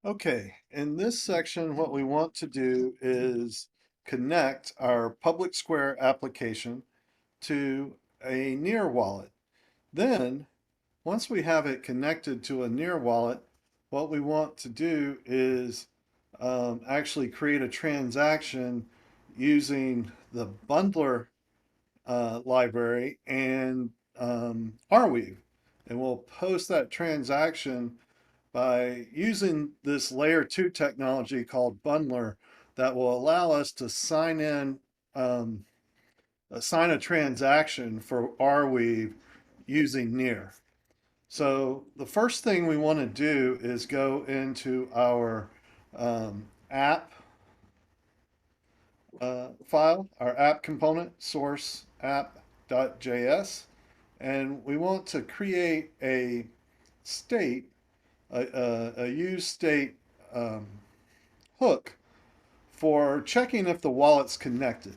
Okay, in this section, what we want to do is connect our public square application to a Near wallet. Then, once we have it connected to a Near wallet, what we want to do is actually create a transaction using the Bundlr library and Arweave. And we'll post that transaction by using this layer 2 technology called Bundlr that will allow us to sign in, assign a transaction for Arweave using Near. So the first thing we want to do is go into our app file, our app component, source app.js, and we want to create a state, a use state um, hook for checking if the wallet's connected.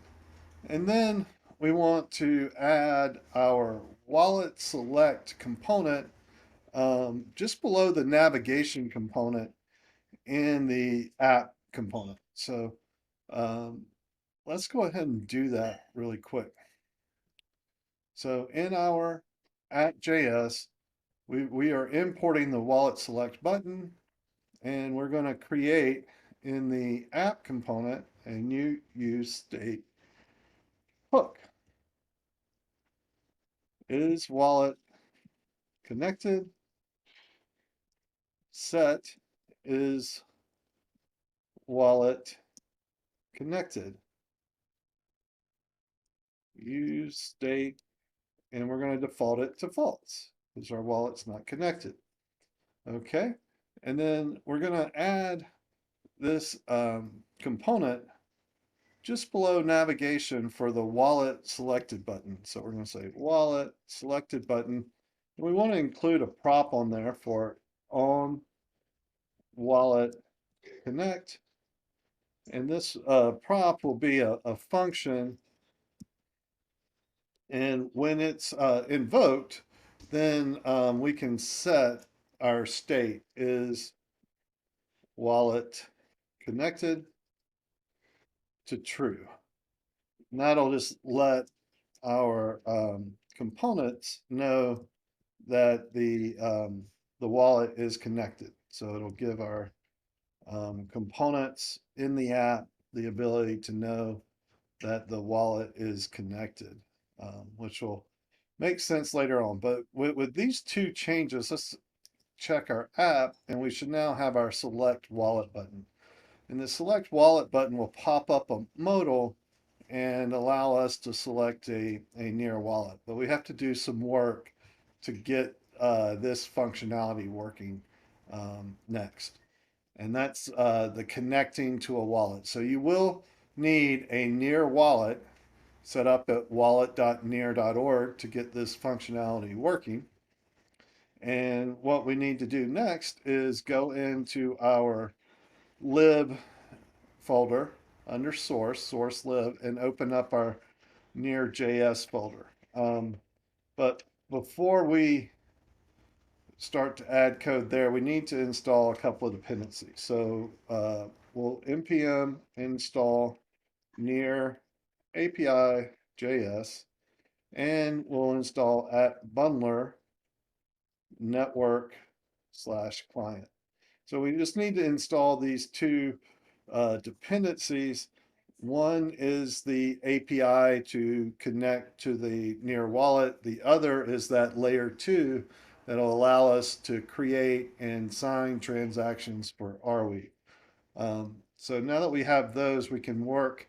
And then we want to add our wallet select component just below the navigation component in the app component. So um, let's go ahead and do that really quick. So in our app.js, we are importing the wallet select button, and we're going to create in the app component a new use state hook. Is wallet connected? Set is wallet connected. Use state, and we're going to default it to false because our wallet's not connected. Okay, and then we're going to add this component just below navigation for the wallet selected button. So we're going to say wallet selected button. And we want to include a prop on there for on wallet connect. And this prop will be a function. And when it's invoked, then we can set our state is wallet connected to true. And that'll just let our components know that the wallet is connected. So it'll give our components in the app the ability to know that the wallet is connected, which will make sense later on. But with these two changes, let's check our app, and we should now have our select wallet button. And the select wallet button will pop up a modal and allow us to select a Near wallet. But we have to do some work to get this functionality working next. And that's the connecting to a wallet. So you will need a Near wallet set up at wallet.near.org to get this functionality working. And what we need to do next is go into our lib folder under source lib, and open up our Near.js folder. But before we start to add code there, we need to install a couple of dependencies. So we'll npm install Near API JS, and we'll install at Bundlr network / client. So we just need to install these two dependencies. One is the API to connect to the Near wallet. The other is that layer 2 that'll allow us to create and sign transactions for Arweave. So now that we have those, we can work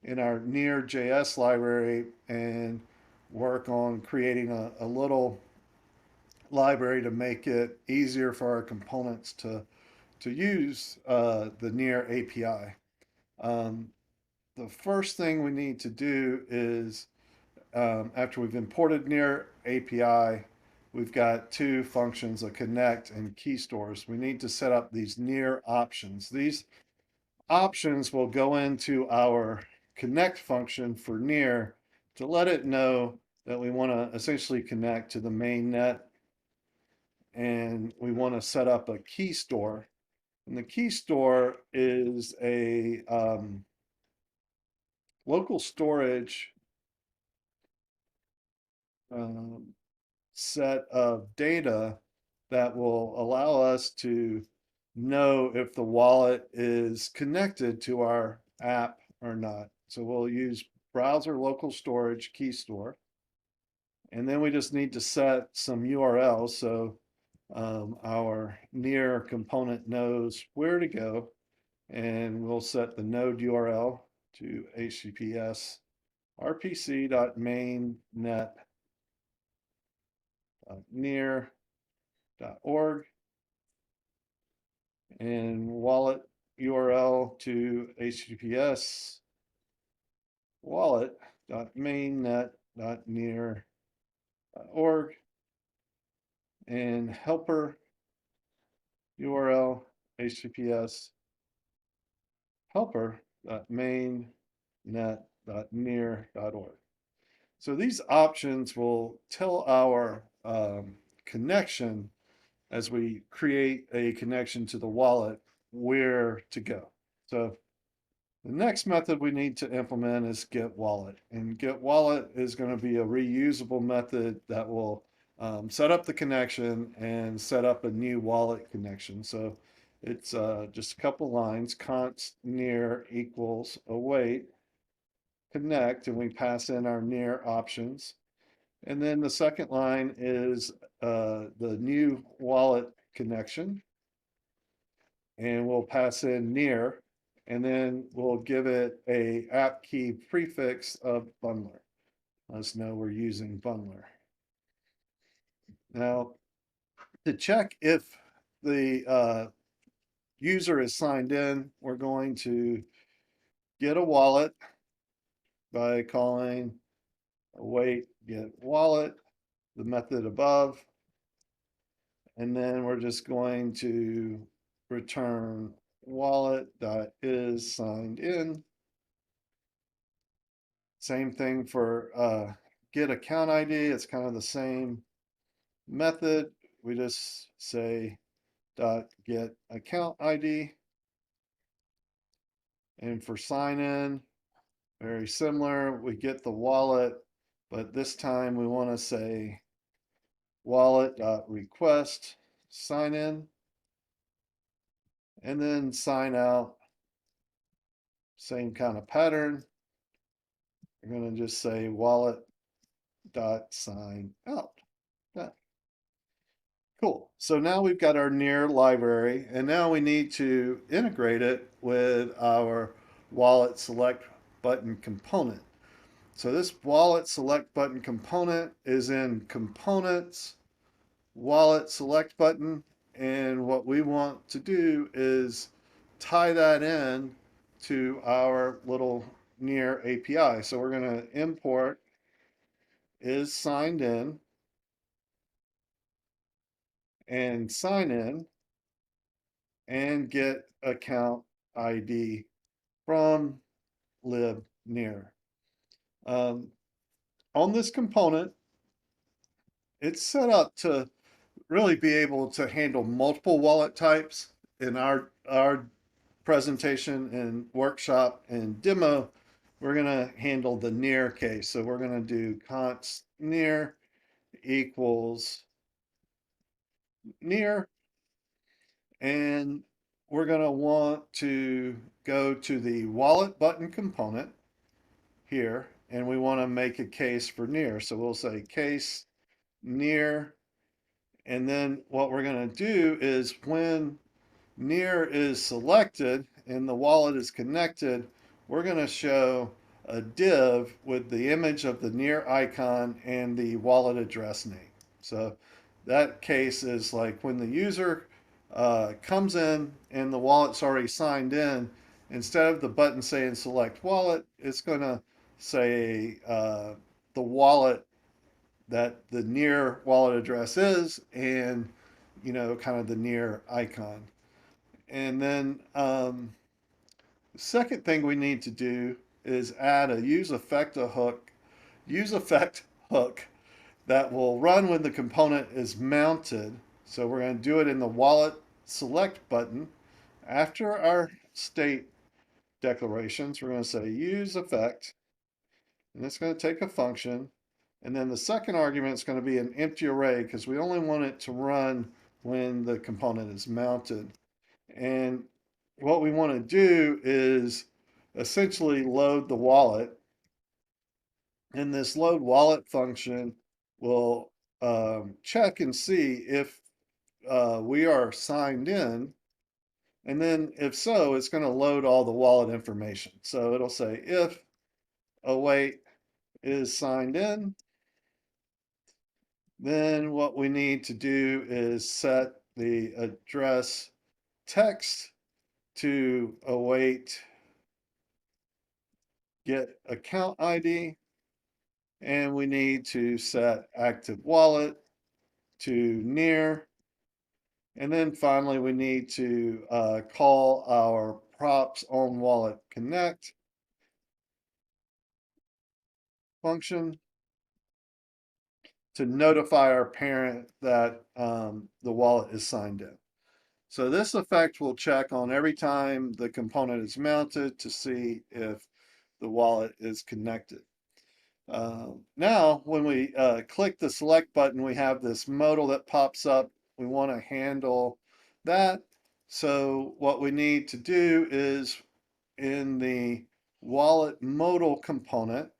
in our Near.js library and work on creating a little library to make it easier for our components to use the Near API. The first thing we need to do is after we've imported Near API, we've got two functions, a connect and key stores. We need to set up these Near options. These options will go into our connect function for Near to let it know that we want to essentially connect to the main net, and we want to set up a key store. And the key store is a local storage um, set of data that will allow us to know if the wallet is connected to our app or not. So we'll use browser local storage key store. And then we just need to set some URLs so our near component knows where to go. And we'll set the node URL to https rpc.mainnet.near.org and wallet URL to https wallet.mainnet.near.org and helper URL https helper.mainnet.near.org. So these options will tell our connection as we create a connection to the wallet where to go. So the next method we need to implement is Git Wallet. And Git Wallet is going to be a reusable method that will set up the connection and set up a new wallet connection. So it's just a couple lines, const near equals await connect, and we pass in our near options. And then the second line is the new wallet connection, and we'll pass in near, and then we'll give it a app key prefix of Bundlr. Let us know we're using Bundlr. Now, to check if the user is signed in, we're going to get a wallet by calling await get wallet, the method above, and then we're just going to return wallet.is signed in. Same thing for get account ID. It's kind of the same method. We just say dot get account ID. And for sign in, very similar. We get the wallet, but this time we want to say wallet.request sign in and then sign out. Same kind of pattern. We're going to just say wallet.sign out. Done. Cool. So now we've got our near library, and now we need to integrate it with our wallet select button component. So this wallet select button component is in components, wallet select button, and what we want to do is tie that in to our little near API. So we're going to import is signed in and sign in and get account ID from lib near. On this component, it's set up to really be able to handle multiple wallet types. In our presentation and workshop and demo, we're going to handle the near case. So we're going to do const near equals near, and we're going to want to go to the wallet button component here, and we want to make a case for near. So we'll say case near, and then what we're going to do is when near is selected and the wallet is connected, we're going to show a div with the image of the near icon and the wallet address name. So that case is like when the user comes in and the wallet's already signed in, instead of the button saying select wallet, it's going to say the wallet that the near wallet address is and, you know, kind of the near icon. And then the second thing we need to do is add a use effect hook that will run when the component is mounted. So we're going to do it in the wallet select button After our state declarations, we're going to say use effect, and it's going to take a function. And then the second argument is going to be an empty array because we only want it to run when the component is mounted. And what we want to do is essentially load the wallet. And this load wallet function will check and see if we are signed in. And then if so, it's going to load all the wallet information. So it'll say if await is signed in, then what we need to do is set the address text to await get account ID, and we need to set active wallet to near, and then finally we need to call our props on wallet connect function to notify our parent that the wallet is signed in. So this effect will check on every time the component is mounted to see if the wallet is connected. Now, when we click the select button, we have this modal that pops up. We want to handle that. So what we need to do is in the wallet modal component,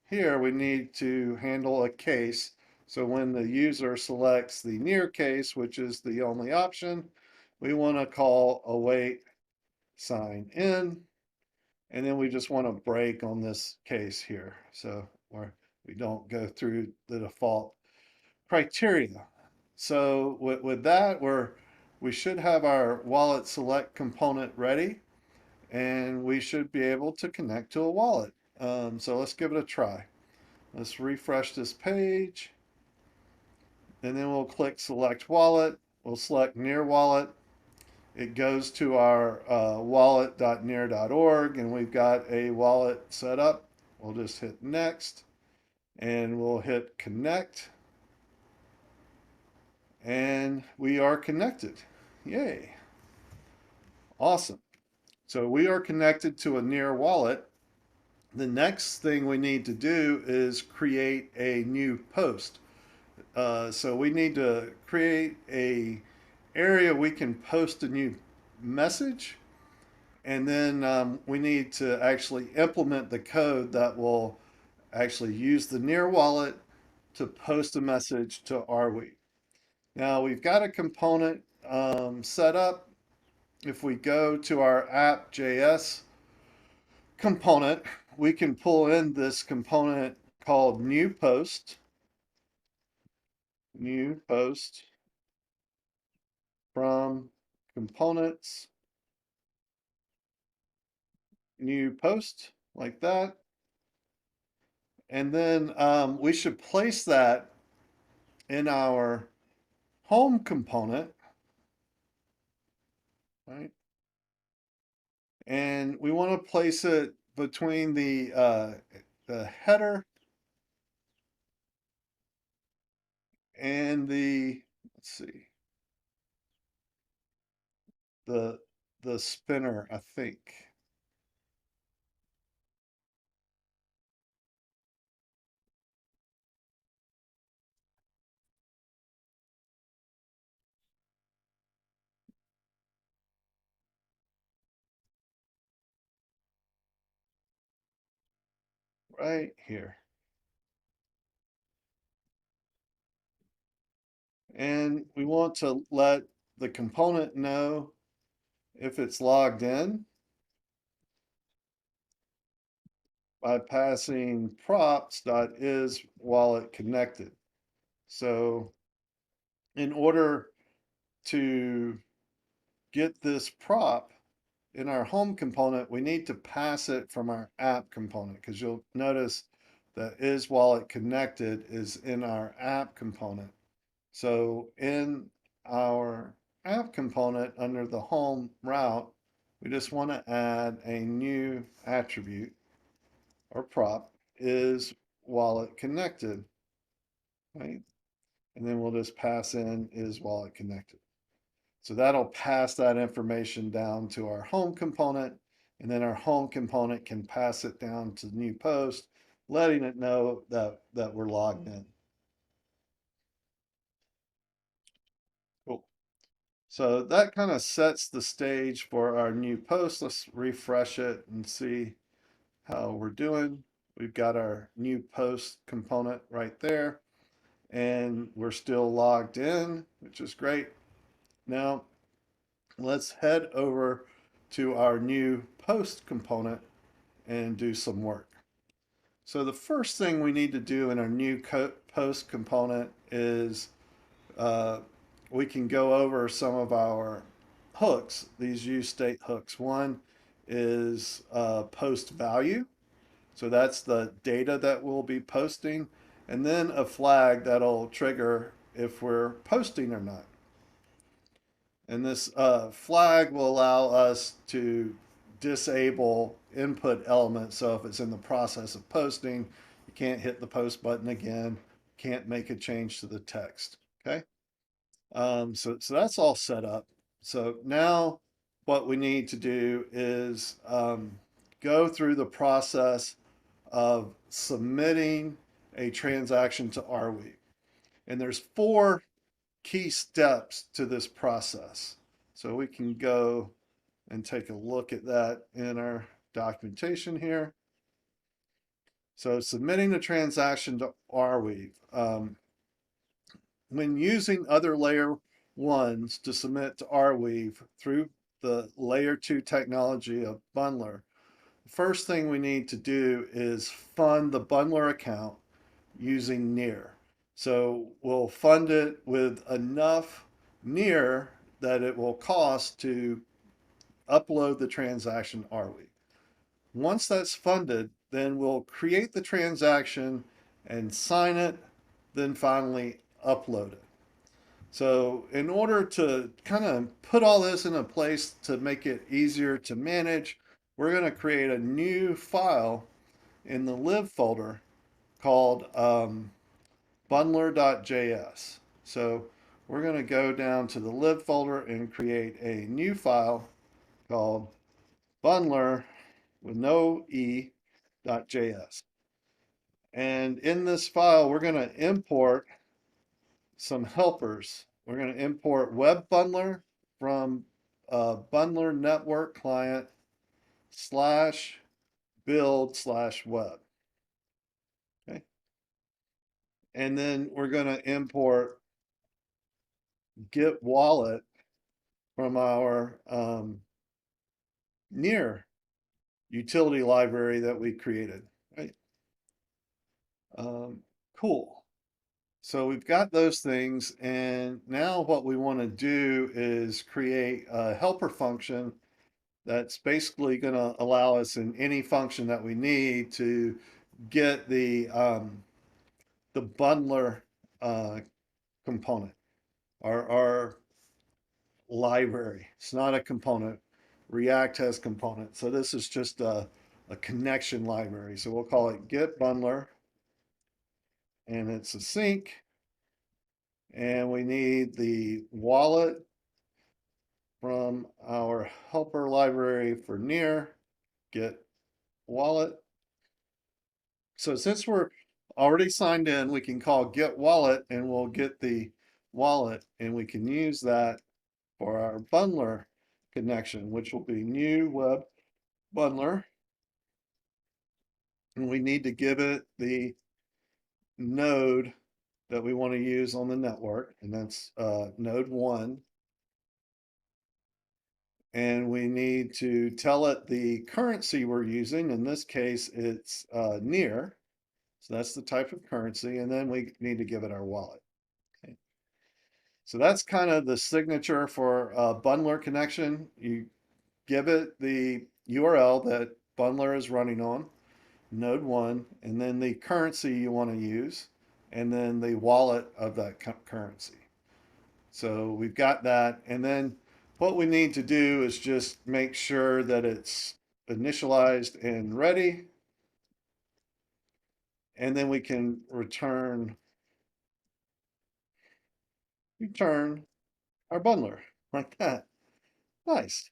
here we need to handle a case. So when the user selects the near case, which is the only option, we want to call await sign in. And then we just want to break on this case here. So we don't go through the default criteria. So with that, we should have our wallet select component ready, and we should be able to connect to a wallet. So let's give it a try. Let's refresh this page, and then we'll click select wallet. We'll select near wallet. It goes to our wallet.near.org, and we've got a wallet set up. We'll just hit next, and we'll hit connect, and we are connected. Yay. Awesome. So we are connected to a near wallet. The next thing we need to do is create a new post. So we need to create a area we can post a new message, and then we need to actually implement the code that will actually use the near wallet to post a message to Arweave. Now we've got a component set up. If we go to our app.js component, we can pull in this component called new post from components, new post, like that. And then we should place that in our home component, right? And we want to place it between the header and let's see, the the spinner, I think. Right here. And we want to let the component know if it's logged in by passing props.isWalletConnected. So in order to get this prop in our home component, we need to pass it from our app component, because you'll notice that isWalletConnected is in our app component. So in our app component under the home route, we just want to add a new attribute or prop, is wallet connected, right? And then we'll just pass in is wallet connected. So that'll pass that information down to our home component, and then our home component can pass it down to the new post, letting it know that we're logged in. Cool. So that kind of sets the stage for our new post. Let's refresh it and see how we're doing. We've got our new post component right there, and we're still logged in, which is great. Now, let's head over to our new post component and do some work. So the first thing we need to do in our new post component is uh, we can go over some of our hooks, these use state hooks. One is post value. So that's the data that we'll be posting, and then a flag that'll trigger if we're posting or not. And this flag will allow us to disable input elements. So if it's in the process of posting, you can't hit the post button again, can't make a change to the text. Okay. So that's all set up. So now what we need to do is go through the process of submitting a transaction to Arweave. And there's 4 key steps to this process. So we can go and take a look at that in our documentation here. So submitting the transaction to Arweave. When using other layer 1s to submit to Arweave through the layer 2 technology of Bundlr, the first thing we need to do is fund the Bundlr account using Near. So we'll fund it with enough Near that it will cost to upload the transaction Arweave. Once that's funded, then we'll create the transaction and sign it, then finally upload it. So in order to kind of put all this in a place to make it easier to manage, we're going to create a new file in the lib folder called bundlr.js. So we're going to go down to the lib folder and create a new file called bundlr with no e.js. And in this file, we're going to import some helpers. We're going to import web bundlr from bundlr network client slash build slash web. Okay. And then we're going to import Git Wallet from our Near utility library that we created. Right. Cool. So we've got those things, and now what we want to do is create a helper function that's basically going to allow us in any function that we need to get the bundler component, our library. It's not a component. React has components. So this is just a connection library. So we'll call it Git Bundlr, and it's a sync. And we need the wallet from our helper library for Near, Git Wallet. So since we're already signed in, we can call Git Wallet and we'll get the wallet, and we can use that for our bundler connection, which will be new web bundler. And we need to give it the node that we want to use on the network, and that's node 1. And we need to tell it the currency we're using. In this case, it's Near. So that's the type of currency. And then we need to give it our wallet. Okay. So that's kind of the signature for a bundler connection. You give it the URL that bundler is running on, node 1, and then the currency you want to use, and then the wallet of that currency. So we've got that. And then what we need to do is just make sure that it's initialized and ready. And then we can return our bundler. like that. Nice.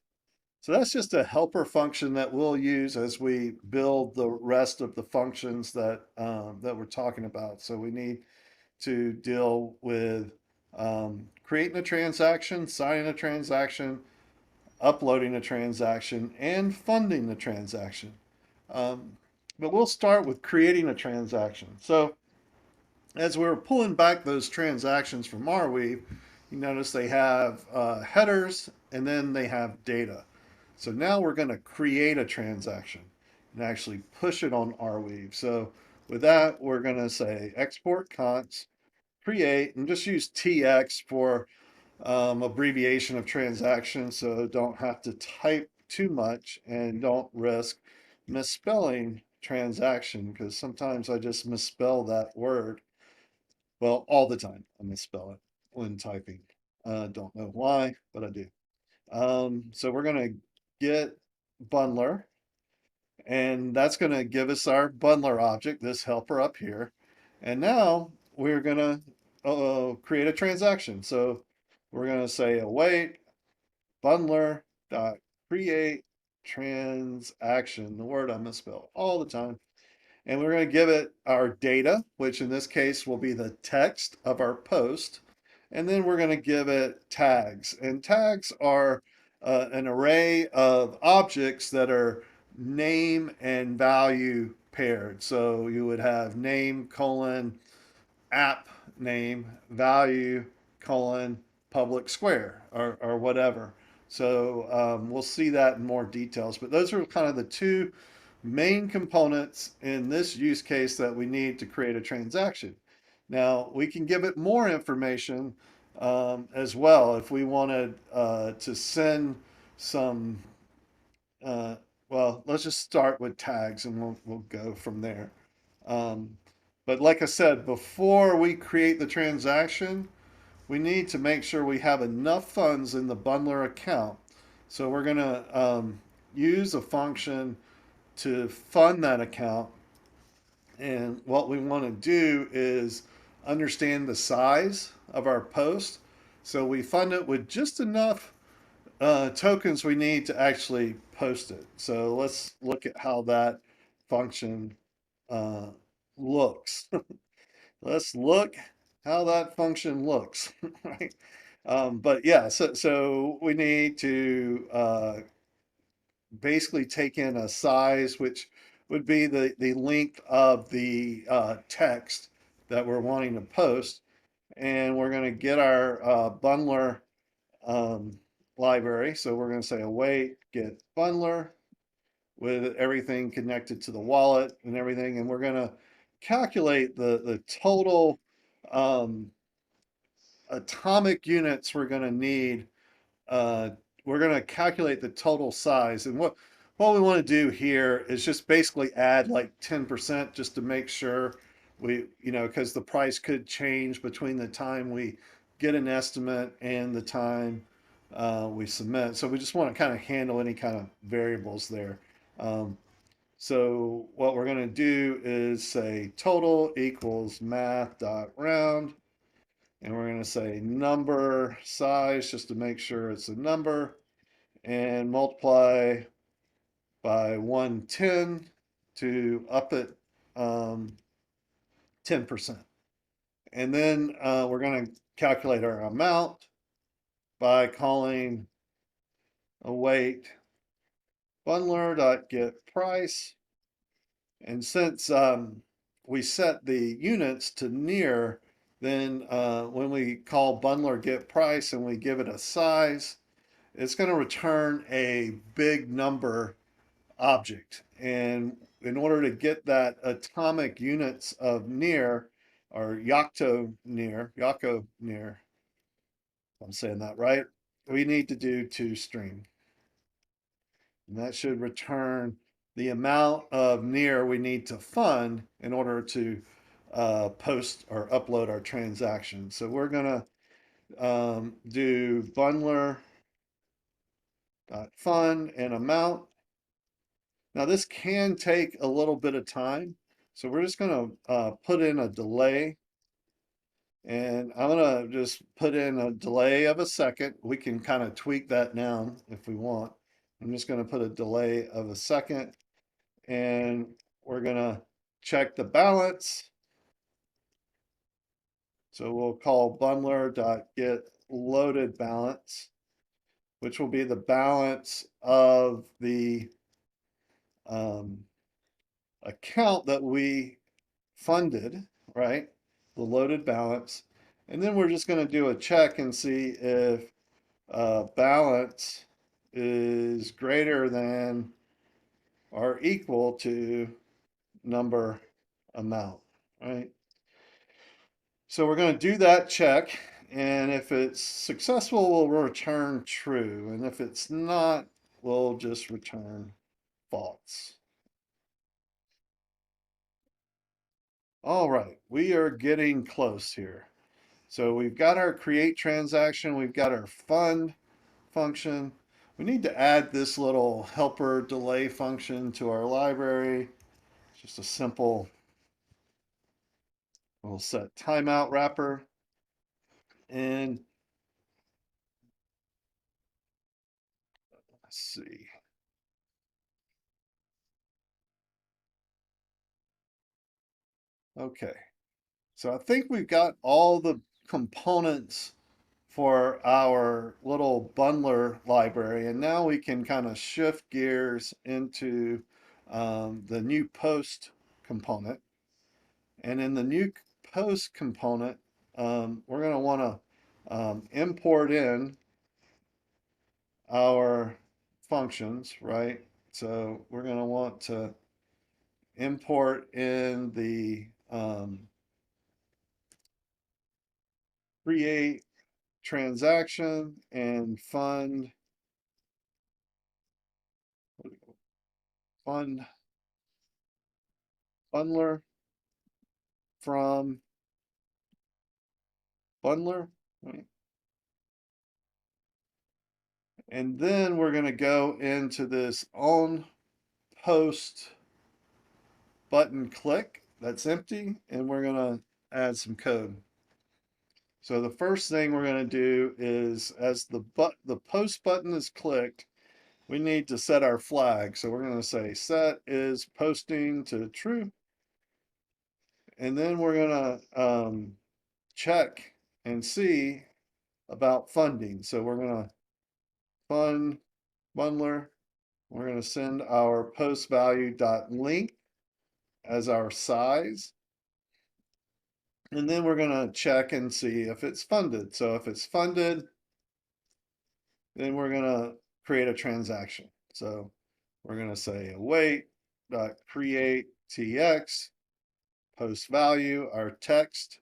So that's just a helper function that we'll use as we build the rest of the functions that we're talking about. So we need to deal with creating a transaction, signing a transaction, uploading a transaction, and funding the transaction. Um, but we'll start with creating a transaction. So as we're pulling back those transactions from Arweave, you notice they have headers and then they have data. So now we're going to create a transaction and actually push it on Arweave. So with that, we're going to say export const create and just use TX for abbreviation of transaction, so don't have to type too much and don't risk misspelling transaction, because sometimes I just misspell that word. Well, all the time I misspell it when typing. Don't know why, but I do. So we're going to get Bundlr, and that's going to give us our Bundlr object, this helper up here. And now we're going to create a transaction. So we're going to say await Bundlr dot create transaction, the word I misspell all the time. And we're going to give it our data, which in this case will be the text of our post. And then we're going to give it tags. And tags are an array of objects that are name and value paired. So you would have name colon app name value colon public square or whatever. So we'll see that in more details. But those are kind of the two main components in this use case that we need to create a transaction. Now, we can give it more information as well if we wanted to send some, uh, well, let's just start with tags and we'll go from there. Um, but like I said, before we create the transaction, we need to make sure we have enough funds in the Bundlr account. So we're going to use a function to fund that account. And what we want to do is understand the size of our post. So we fund it with just enough tokens we need to actually post it. So let's look at how that function uh, looks. Let's look how that function looks, right? But yeah, so we need to basically take in a size, which would be the length of the text that we're wanting to post. And we're going to get our Bundlr um, library. So we're going to say await get Bundlr with everything connected to the wallet and everything. And we're going to calculate the total um, atomic units we're going to need. Uh, we're going to calculate the total size. And what we want to do here is just basically add like 10% just to make sure because the price could change between the time we get an estimate and the time we submit. So we just want to kind of handle any kind of variables there. Um, so what we're going to do is say total equals math.round, and we're going to say number size just to make sure it's a number, and multiply by 110 to up it 10%. And then we're going to calculate our amount by calling await bundler.getPrice. And since we set the units to near, then when we call Bundlr get price and we give it a size, it's going to return a big number object. And in order to get that atomic units of near, or Yocto near, if I'm saying that right, we need to do toString. And that should return the amount of near we need to fund in order to post or upload our transaction. So we're going to do bundler.fund and amount. Now this can take a little bit of time. So we're just going to put in a delay And I'm gonna just put in a delay of a second. We can kind of tweak that down if we want. I'm just gonna put a delay of a second, and we're gonna check the balance. So we'll call bundler.get loaded balance, which will be the balance of the um, account that we funded, right? The loaded balance. And then we're just going to do a check and see if balance is greater than or equal to number amount, right? So we're going to do that check. And if it's successful, we'll return true. And if it's not, we'll just return false. All right, we are getting close here. So we've got our create transaction, we've got our fund function. We need to add this little helper delay function to our library. Just a simple, we'll set timeout wrapper. And let's see. Okay, so I think we've got all the components for our little bundler library. And now we can kind of shift gears into the new post component. And in the new post component, we're going to want to import in our functions, right? So we're going to want to import in the create transaction and fund bundler from Bundlr, right? And then we're going to go into this on post button click that's empty, and we're going to add some code. So the first thing we're going to do is as the post button is clicked, we need to set our flag. So we're going to say set is posting to true. And then we're going to check and see about funding. So we're going to fund bundler. We're going to send our post value dot length as our size. And then we're going to check and see if it's funded. So if it's funded, then we're going to create a transaction. So we're going to say await dot create tx post value, our text,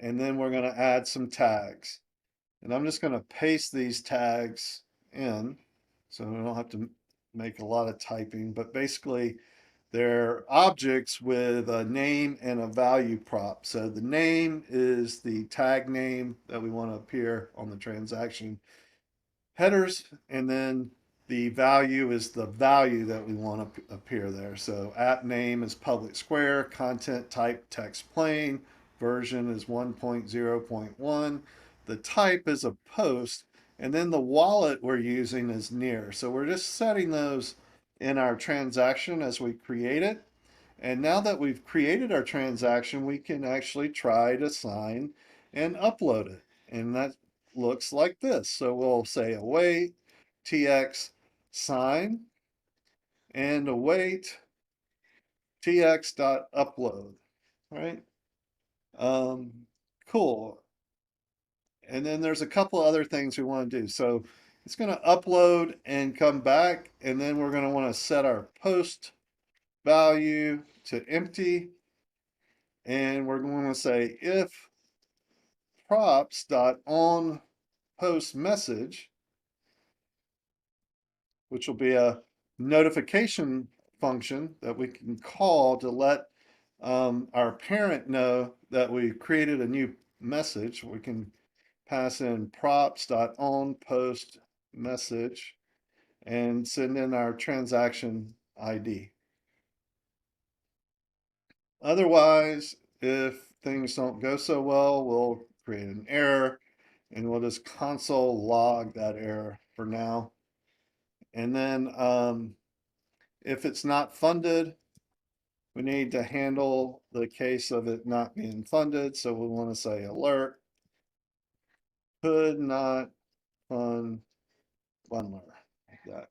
and then we're going to add some tags. And I'm just going to paste these tags in so we don't have to make a lot of typing, but basically they're objects with a name and a value prop. So the name is the tag name that we want to appear on the transaction headers, and then the value is the value that we want to appear there. So app name is public square, content type text plain, version is 1.0.1, the type is a post, and then the wallet we're using is near. So we're just setting those in our transaction as we create it. And now that we've created our transaction, we can actually try to sign and upload it. And that looks like this. So we'll say await tx sign and await tx.upload, right? Um, cool. And then there's a couple other things we want to do. So it's going to upload and come back, and then we're going to want to set our post value to empty, and we're going to say if props.on post message, which will be a notification function that we can call to let our parent know that we created a new message. We can pass in props.on post message and send in our transaction ID. Otherwise, if things don't go so well, we'll create an error and we'll just console log that error for now. And then if it's not funded, we need to handle the case of it not being funded. So we want to say alert, could not fund Bundlr, like that.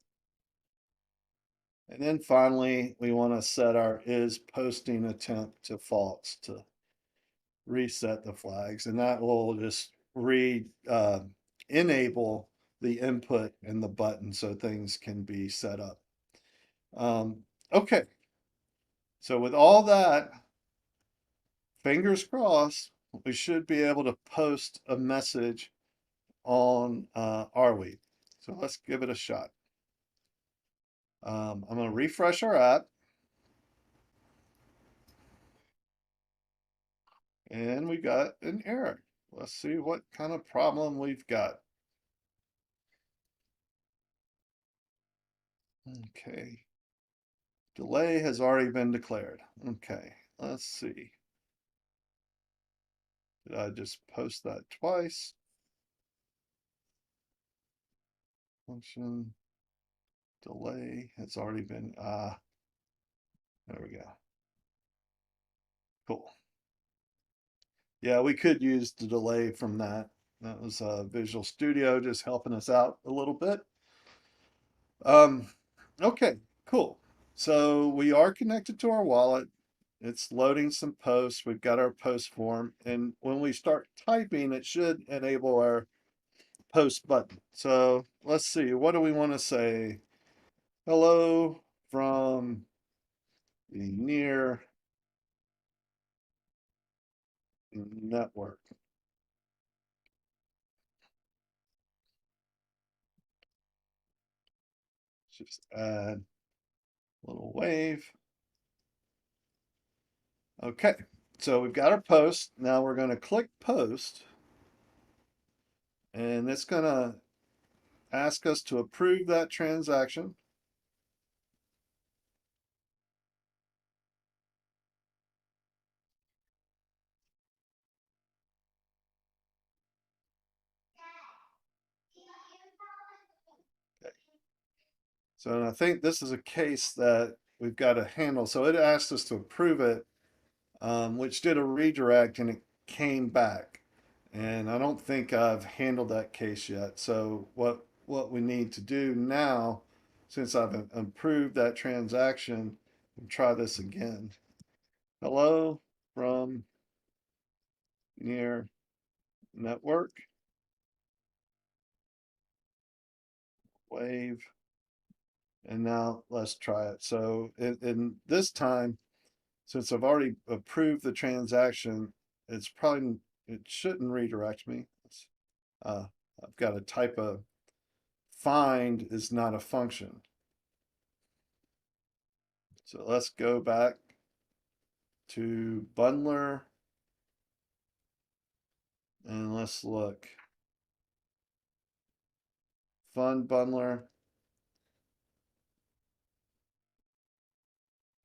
And then finally, we want to set our is posting attempt to false to reset the flags. And that will just enable the input and the button so things can be set up. Okay, so with all that, fingers crossed, we should be able to post a message on Arweave. So let's give it a shot. I'm going to refresh our app. And we got an error. Let's see what kind of problem we've got. Okay. Delay has already been declared. Okay, let's see. Did I just post that twice? Function delay has already been, there we go. Cool. Yeah, we could use the delay from that. That was Visual Studio just helping us out a little bit. Okay, cool. So we are connected to our wallet. It's loading some posts. We've got our post form. And when we start typing, it should enable our post button. So let's see, what do we want to say? Hello from the Near network. Just add a little wave. Okay, so we've got our post. Now we're going to click post. And it's going to ask us to approve that transaction. Okay. So I think this is a case that we've got to handle. So it asked us to approve it, which did a redirect and it came back. And I don't think I've handled that case yet. So what we need to do now, since I've approved that transaction, we'll try this again. Hello from Near network. Wave. And now let's try it. So in this time, since I've already approved the transaction, it shouldn't redirect me. Uh, I've got a type of find is not a function. So let's go back to Bundlr and let's look. Fund Bundlr.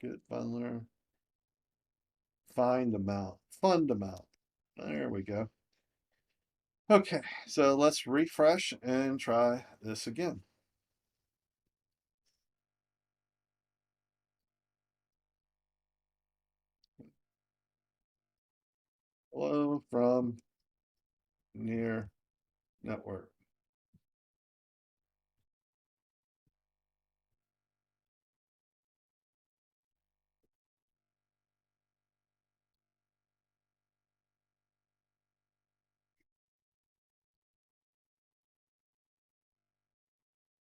Get Bundlr. Find amount. Fund amount. There we go. Okay, so let's refresh and try this again. Hello from Near network.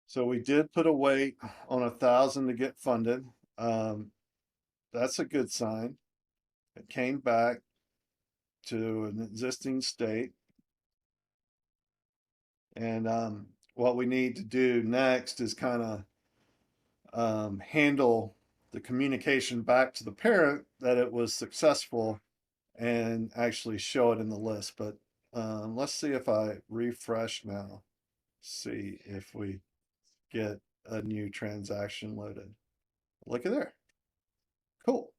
So we did put a wait on 1,000 to get funded. That's a good sign. It came back to an existing state. And what we need to do next is kind of handle the communication back to the parent that it was successful and actually show it in the list. But let's see if I refresh now, see if we get a new transaction loaded. Look at there. Cool.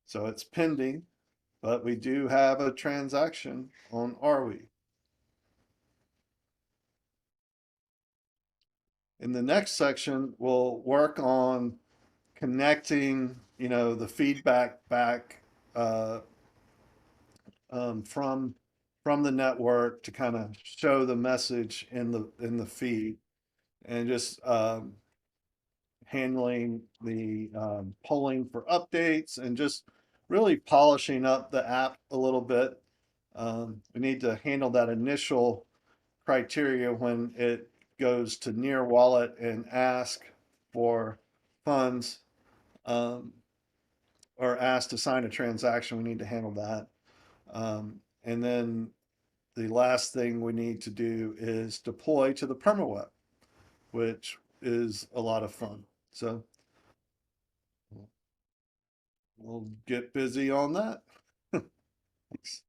So it's pending. but we do have a transaction on Arweave. In the next section, we'll work on connecting, the feedback back uh, from the network to kind of show the message in the feed, and just handling the polling for updates, and just really polishing up the app a little bit. We need to handle that initial criteria when it goes to Near Wallet and ask for funds, um, or ask to sign a transaction. We need to handle that. And then the last thing we need to do is deploy to the permaweb, which is a lot of fun. So we'll get busy on that. Thanks.